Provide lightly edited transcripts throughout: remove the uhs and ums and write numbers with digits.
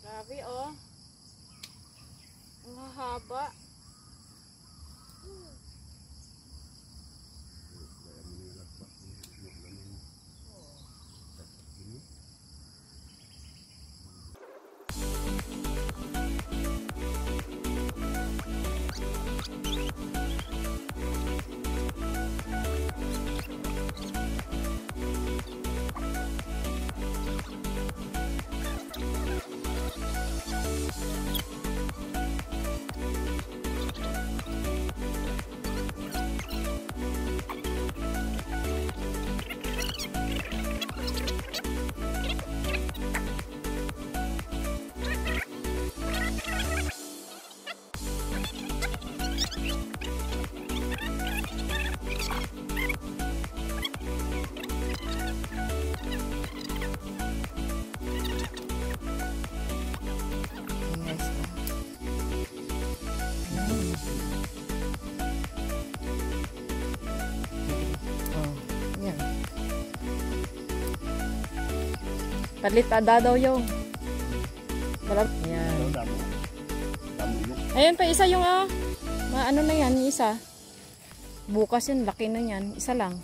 Grabe oh. Ang haba. Palit ada daw yung. Ayan. Ayan pa isa yung ano na yan, isa. Bukas yun, laki na yan. Isa lang.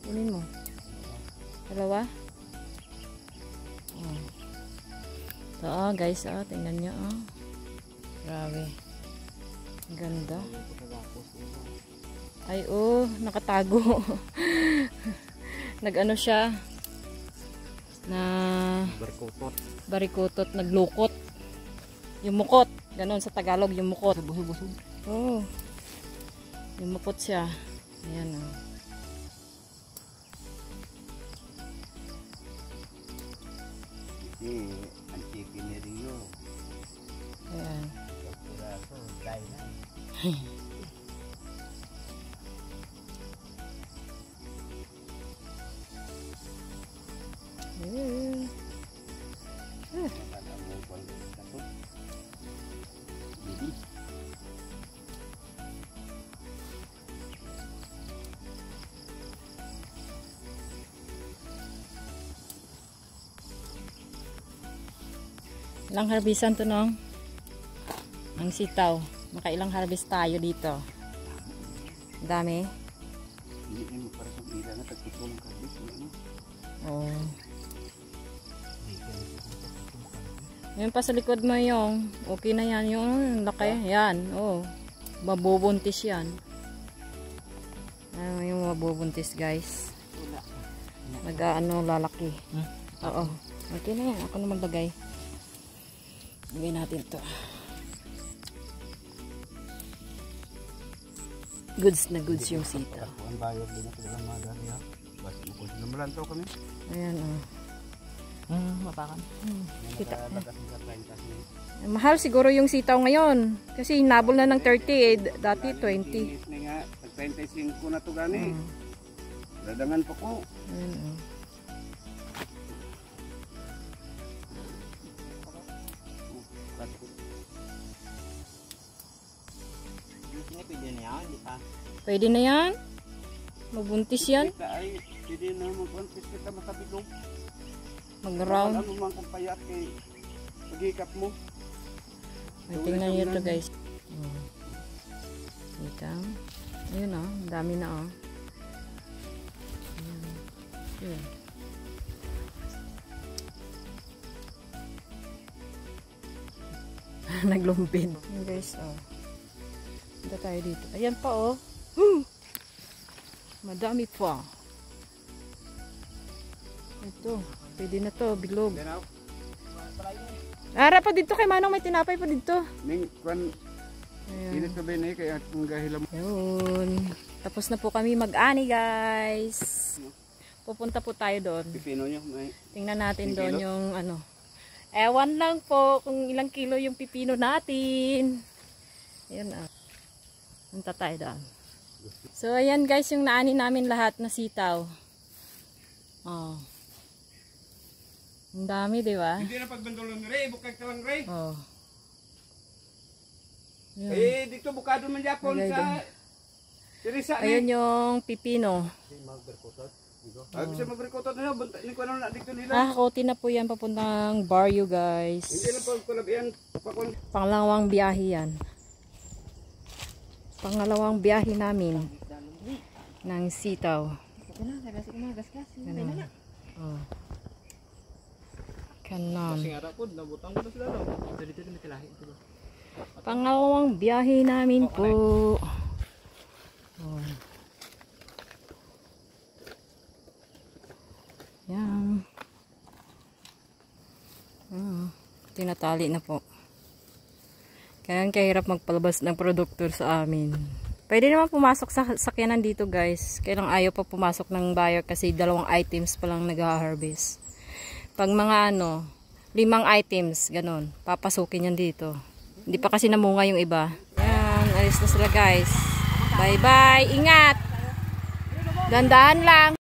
Kunin mo. Dalawa. Ito guys, tingnan nyo Grabe. Ganda. Ay nakatago. Nag-ano siya. Na barikutot, naglukot. Yumukot. Ganon sa Tagalog, yumukot. Oh. Yumukot siya. Ayan Antiki ni Rio. Ayan. Ilang harbisan to nong? Ang sitaw. Makailang harvest tayo dito. Dami. Oh. Yan pa sa likod mo yung. Okay na yan. Yung laki. Yan. Oh. Mabubuntis yan. Yung mabubuntis guys. Mag-ano lalaki. Oo. Okay na yan. Ako na maglagay. Gawin natin to. Goods na goods yung sitaw. Ang bayad din ako dalang mga dari ha. Basta mo kung sinamulantaw kami. Ayan mapakan. Kita. Mahal siguro yung sitaw ngayon. Kasi nabol na ng 30 dati 20. Nag-25 na to gani. Dadangan pa ko. Ayan Pwede na yan, di pa? Pwede na yan. Magbuntis yan. Pwede na magbuntis kita matabilog. Mag-round. Ano man kung payat kay pagikap mo. Tingnan nyo ito guys. Ito. Ayun ang dami na Ayan. Naglumpid. Ayan guys Punta tayo dito. Ayan pa Madami pa. Ito. Pwede na to. Bilog. Ara pa dito kay Manong. May tinapay pa dito. Ning kwan. Ini to ben kay atong gahilam. Yun. Tapos na po kami mag-ani guys. Pupunta po tayo doon. Pipino nyo. Tingnan natin doon yung ano. Ewan lang po kung ilang kilo yung pipino natin. Ayan Punta tayo doon. So ayan guys yung naani namin lahat na sitaw. Ang dami, di ba? Hindi na pagbandolon Ray, bukag talang Ray. Dito bukado man Japon sa Teresa. Ayun yung pipino. Ay, kasi mabrikotot na yun. Bantayin ko ano na dito nila. Kote na po yan papuntang Barrio guys. Hindi na pagkulabihan. Pangalawang biyahe yan. Pangalawang biyahe namin ng sitaw. Ganun. Oh. Kanon. Pangalawang biyahe namin po. Oh. Yan. Tinatali na po. Kaya kahirap magpalabas ng produktor sa amin. Pwede naman pumasok sa sakyanan dito guys. Kaya lang ayaw pa pumasok ng buyer kasi 2 items pa lang nag-harvest. Pag mga 5 items, ganun, papasukin yan dito. Hindi pa kasi namunga yung iba. Yan, alis na sila guys. Bye bye, ingat! Dandahan lang!